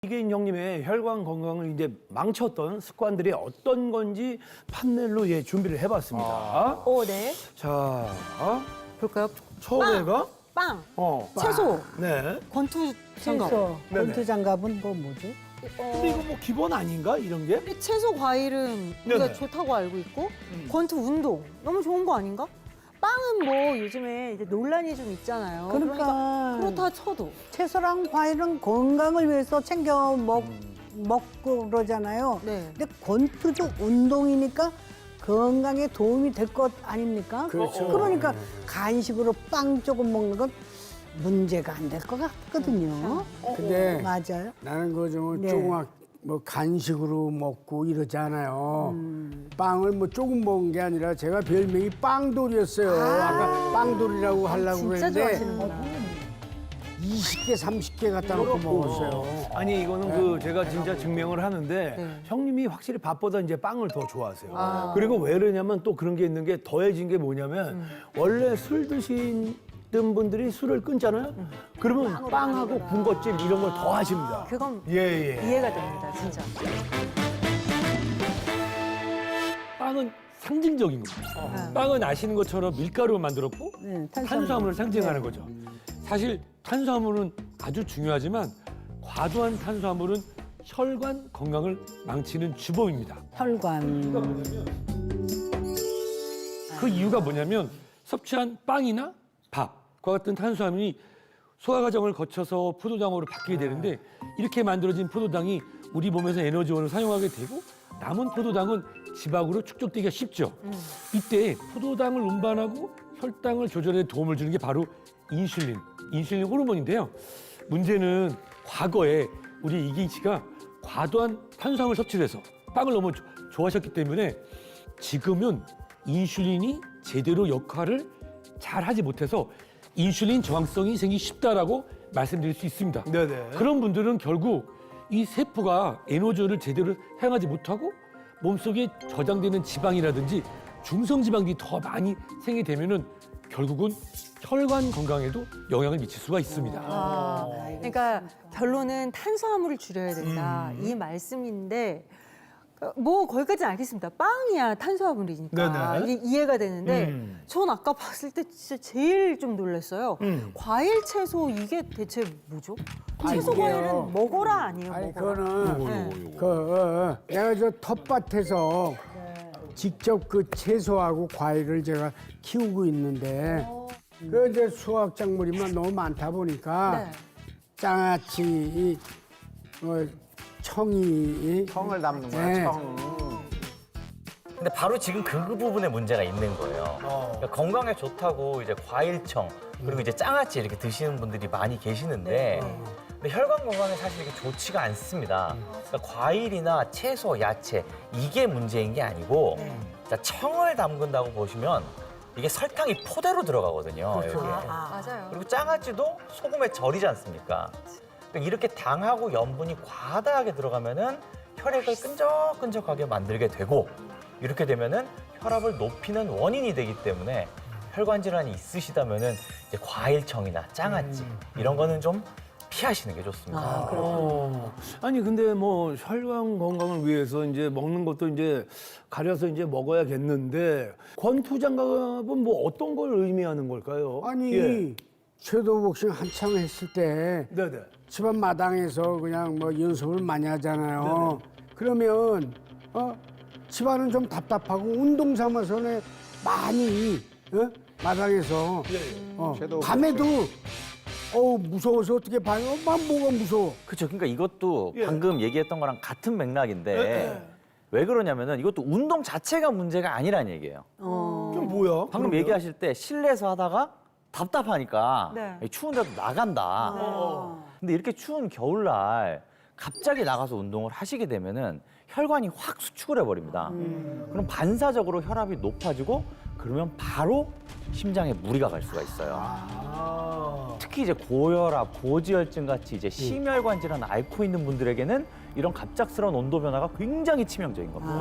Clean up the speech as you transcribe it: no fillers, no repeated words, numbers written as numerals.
이계인 형님의 혈관 건강을 이제 망쳤던 습관들이 어떤 건지 판넬로 준비를 해봤습니다. 네. 자, 볼까요? 처음에가 빵, 빵. 채소, 네. 권투 장갑. 채소, 네네. 권투 장갑은 뭐죠? 근데 이거 뭐 기본 아닌가 이런 게? 채소, 과일은 우리가 네네. 좋다고 알고 있고 권투 운동 너무 좋은 거 아닌가? 빵은 뭐 요즘에 이제 논란이 좀 있잖아요. 그러니까 그렇다 쳐도 채소랑 과일은 건강을 위해서 챙겨 먹고 그러잖아요. 네. 근데 권투도 운동이니까 건강에 도움이 될 것 아닙니까? 그렇죠. 그러니까 간식으로 빵 조금 먹는 건 문제가 안 될 것 같거든요. 근데 맞아요. 나는 그 좀 네. 조그맣 뭐 간식으로 먹고 이러지 않아요. 빵을 뭐 조금 먹은 게 아니라 제가 별명이 빵돌이었어요. 아까 빵돌이라고 하려고 진짜 그랬는데 좋아하시는구나. 20개, 30개 갖다 놓고 먹었어요. 아니 이거는 그 제가 진짜 증명을 하는데 네. 형님이 확실히 밥보다 이제 빵을 더 좋아하세요. 그리고 왜 그러냐면 또 그런 게 있는 게 더해진 게 뭐냐면 원래 술 드신 분들이 술을 끊잖아요. 그러면 빵하고 군것질 이런 걸 더 하십니다. 그건 예. 이해가 됩니다, 진짜. 빵은 상징적인 겁니다. 빵은 아시는 것처럼 밀가루로 만들었고 네, 탄수화물을 상징하는 거죠. 사실 탄수화물은 아주 중요하지만 과도한 탄수화물은 혈관 건강을 망치는 주범입니다. 혈관. 그 이유가 뭐냐면 섭취한 빵이나 밥과 같은 탄수화물이 소화 과정을 거쳐서 포도당으로 바뀌게 되는데 이렇게 만들어진 포도당이 우리 몸에서 에너지원을 사용하게 되고 남은 포도당은 지방으로 축적되기가 쉽죠. 이때 포도당을 운반하고 혈당을 조절에 도움을 주는 게 바로 인슐린 호르몬인데요. 문제는 과거에 우리 이계인 씨가 과도한 탄수화물 섭취를 해서 빵을 너무 좋아하셨기 때문에 지금은 인슐린이 제대로 역할을 잘 하지 못해서 인슐린 저항성이 생기기 쉽다라고 말씀드릴 수 있습니다. 네네. 그런 분들은 결국 이 세포가 에너지를 제대로 사용하지 못하고 몸속에 저장되는 지방이라든지 중성지방이 더 많이 생기되면은 결국은 혈관 건강에도 영향을 미칠 수가 있습니다. 그러니까 결론은 탄수화물을 줄여야 된다 이 말씀인데 뭐 거기까지는 알겠습니다. 빵이야 탄수화물이니까 네네. 이게 이해가 되는데 전 아까 봤을 때 진짜 제일 좀 놀랐어요. 과일, 채소 이게 대체 뭐죠? 채소, 이게요. 과일은 먹어라 아니에요? 아니 먹어라. 그거는 내가 저 텃밭에서 직접 그 채소하고 과일을 제가 키우고 있는데 그 이제 수확 작물이만 너무 많다 보니까 네. 장아찌, 청이 청을 담는 거야, 네. 청. 근데 바로 지금 그 부분에 문제가 있는 거예요. 그러니까 건강에 좋다고 이제 과일청 그리고 이제 장아찌 이렇게 드시는 분들이 많이 계시는데 근데 혈관 건강에 사실 이게 좋지가 않습니다. 그러니까 과일이나 채소, 야채 이게 문제인 게 아니고 자, 청을 담근다고 보시면 이게 설탕이 포대로 들어가거든요. 여기에. 맞아요. 그리고 장아찌도 소금에 절이지 않습니까? 그러니까 이렇게 당하고 염분이 과다하게 들어가면은 혈액을 끈적끈적하게 만들게 되고 이렇게 되면은 혈압을 높이는 원인이 되기 때문에 혈관 질환이 있으시다면은 이제 과일청이나 장아찌 이런 거는 좀 피하시는 게 좋습니다. 아니 근데 뭐 혈관 건강을 위해서 이제 먹는 것도 이제 가려서 이제 먹어야겠는데 권투 장갑은 뭐 어떤 걸 의미하는 걸까요? 아니 예. 섀도우 복싱 한창 했을 때 네네. 집안 마당에서 그냥 뭐 연습을 많이 하잖아요. 그러면 집안은 좀 답답하고 운동 삼아서는 많이 마당에서 밤에도 무서워서 어떻게 봐요? 뭐가 무서워? 그렇죠. 그러니까 이것도 예. 방금 얘기했던 거랑 같은 맥락인데 왜 그러냐면은 이것도 운동 자체가 문제가 아니란 얘기예요. 그럼 뭐야? 방금 그러면? 얘기하실 때 실내에서 하다가 답답하니까 네. 추운데도 나간다. 근데 이렇게 추운 겨울날 갑자기 나가서 운동을 하시게 되면은 혈관이 확 수축을 해버립니다. 그럼 반사적으로 혈압이 높아지고 그러면 바로 심장에 무리가 갈 수가 있어요. 특히 이제 고혈압, 고지혈증 같이 이제 심혈관 질환을 앓고 있는 분들에게는 이런 갑작스러운 온도 변화가 굉장히 치명적인 겁니다.